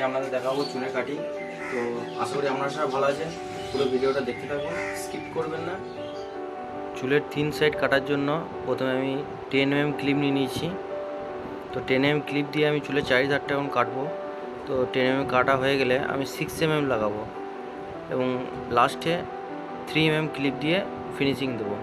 আপনাদের দেখাবো চুলের কাটিং। তো আশা করি আপনারা সবাই ভালো আছেন, পুরো ভিডিওটা দেখতে থাকুন, স্কিপ করবেন না। চুলের 3 সাইড কাটার জন্য প্রথমে আমি 10 mm ক্লিপ নিয়ে নিয়েছি। তো 10 mm ক্লিপ দিয়ে আমি চুলের চারিধারটা এখন কাটবো। তো 10 mm কাটা হয়ে গেলে আমি 6 mm লাগাবো এবং লাস্টে 3 mm ক্লিপ দিয়ে ফিনিশিং দেবো।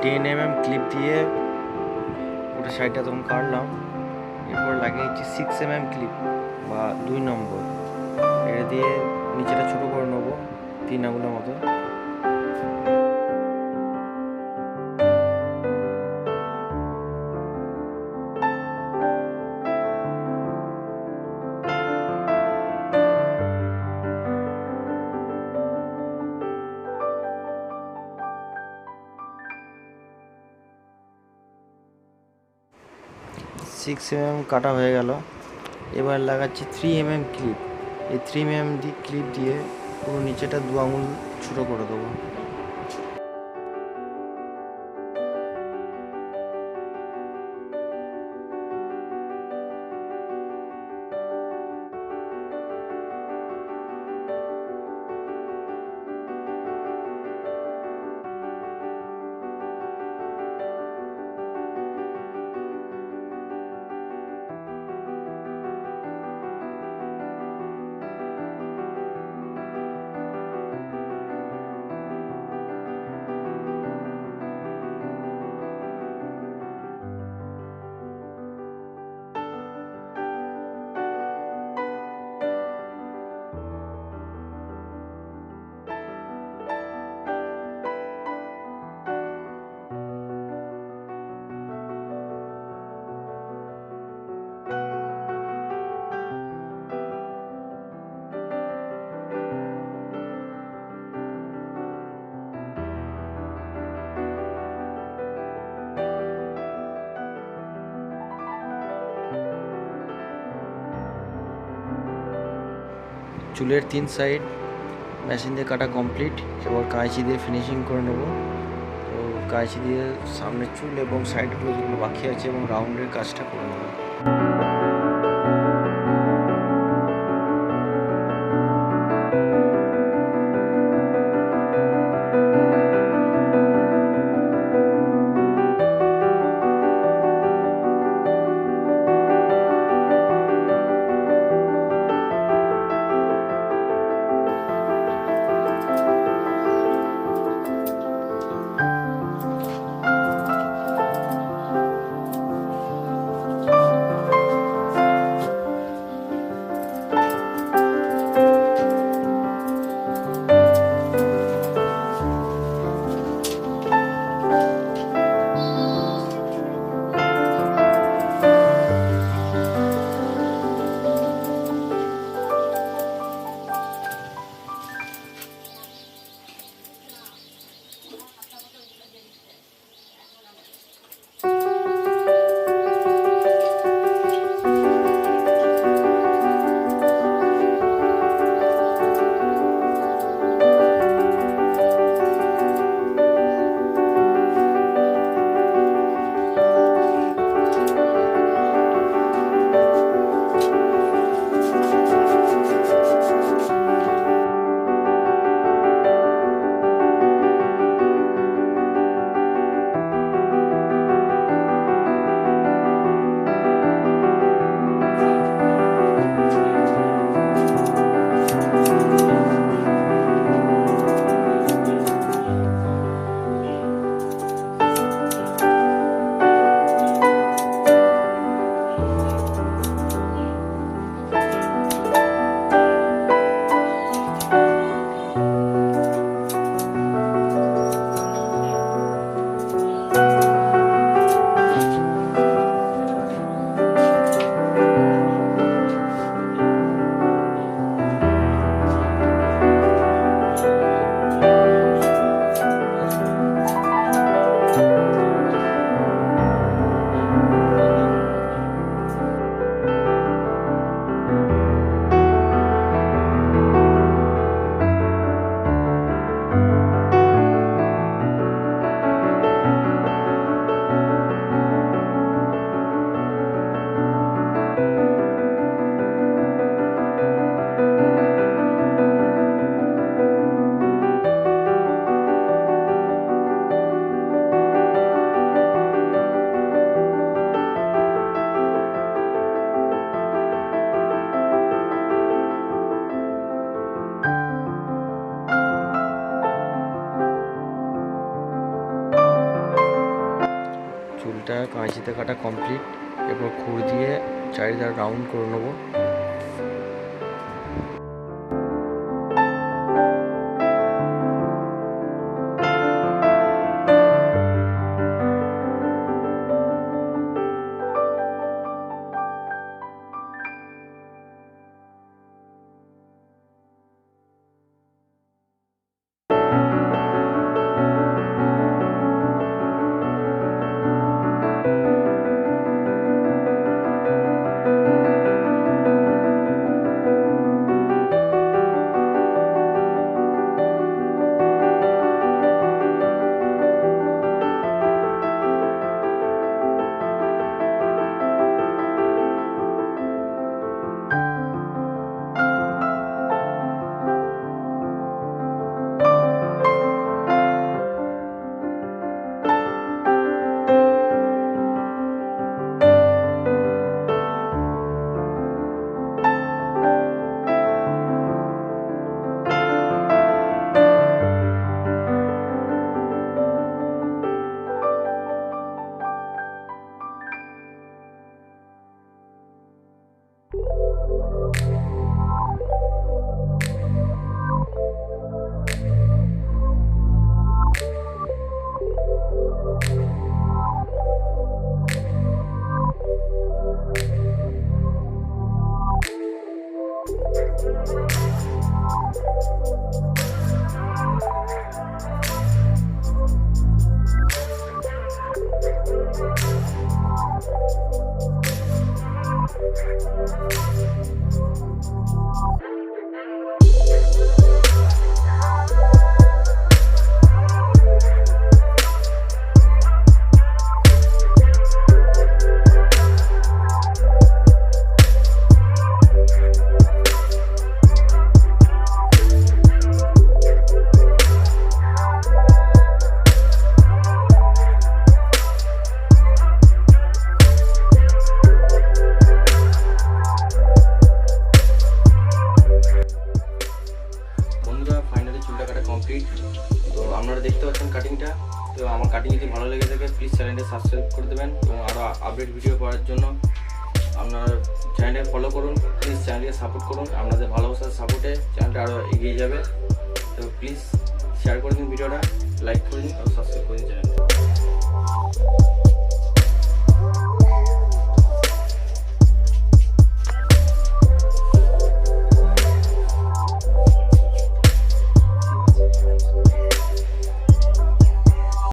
টেন mm ক্লিপ দিয়ে ওটা সাইডটা তখন কাটলাম। এরপর লাগিয়েছি 6 mm ক্লিপ বা 2 নম্বর, এটা দিয়ে নিচেটা ছোটো করে নেবো 3 আঙুলের মতো। সিক্স mm কাটা হয়ে গেল। এবার লাগাচ্ছি 3 mm ক্লিপ। এই 3 mm ক্লিপ দিয়ে পুরো নিচেটা 2 আঙুল ছোটো করে দেবো। চুলের 3 সাইড মেশিন দিয়ে কাটা কমপ্লিট। এবার কাঁচি দিয়ে ফিনিশিং করে নেব। তো কাঁচি দিয়ে সামনের চুল এবং সাইডগুলো যেগুলো বাকি আছে এবং রাউন্ডের কাজটা করে নেব। কাঁচিতে কাটা কমপ্লিট। এরপর খুর দিয়ে চারিধার রাউন্ড করে নেবো। তো আপনারা দেখতে পাচ্ছেন কাটিংটা। তো আমার কাটিং যদি ভালো লেগে থাকে প্লিজ চ্যানেলটা সাবস্ক্রাইব করে দেবেন এবং আরও আপডেট ভিডিও পাওয়ার জন্য আপনারা চ্যানেলটা ফলো করুন। প্লিজ চ্যানেলকে সাপোর্ট করুন, আপনাদের ভালোবাসার সাপোর্টে চ্যানেলটা আরও এগিয়ে যাবে। তো প্লিজ শেয়ার করে দিন ভিডিওটা, লাইক করে দিন আর সাবস্ক্রাইব করে দিন চ্যানেলটা।